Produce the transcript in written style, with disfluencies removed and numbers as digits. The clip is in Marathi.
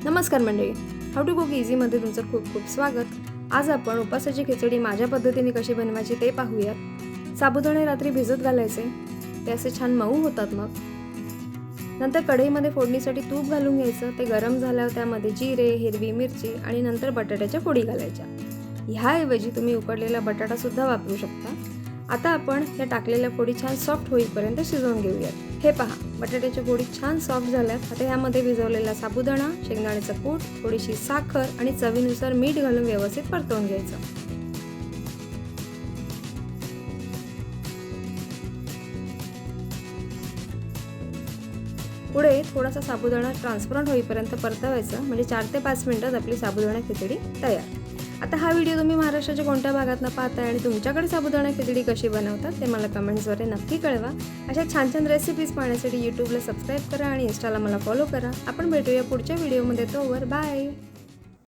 नमस्कार मंडळी, हाऊ टू कुक इझीमध्ये तुमचं खूप खूप स्वागत. आज आपण उपासाची खिचडी माझ्या पद्धतीने कशी बनवायची ते पाहूयात. साबुदाणे रात्री भिजत घालायचे, ते असे छान मऊ होतात. मग नंतर कढईमध्ये फोडणीसाठी तूप घालून घ्यायचं. ते गरम झाल्यावर त्यामध्ये जिरे, हिरवी मिरची आणि नंतर बटाट्याच्या फोडी घालायच्या. ह्याऐवजी तुम्ही उकडलेला बटाटा सुद्धा वापरू शकता. आता आपण या टाकलेल्या फोडी छान सॉफ्ट होईपर्यंत शिजवून घेऊयात. हे पहा, बटाट्याच्या फोडी छान सॉफ्ट झाल्यात. आता ह्यामध्ये भिजवलेला साबुदाणा, शेंगदाण्याचं कूट, थोडीशी साखर आणि चवीनुसार मीठ घालून व्यवस्थित परतवून घ्यायचं. पुढे थोडासा साबुदाणा ट्रान्सपरंट होईपर्यंत परतवायचं, म्हणजे 4 ते 5 मिनिटात आपली साबुदाणा खिचडी तयार. आता हा व्हिडिओ तुम्ही महाराष्ट्राच्या कोणत्या भागातनं पाहताय आणि तुमच्याकडे साबुदाणा खिचडी कशी बनवतात ते मला कमेंट्सद्वारे नक्की कळवा. अशा छान छान रेसिपीज पाहण्यासाठी यूट्यूबला सबस्क्राईब करा आणि इंस्टाला मला फॉलो करा. आपण भेटूया पुढच्या व्हिडिओमध्ये. तोवर बाय.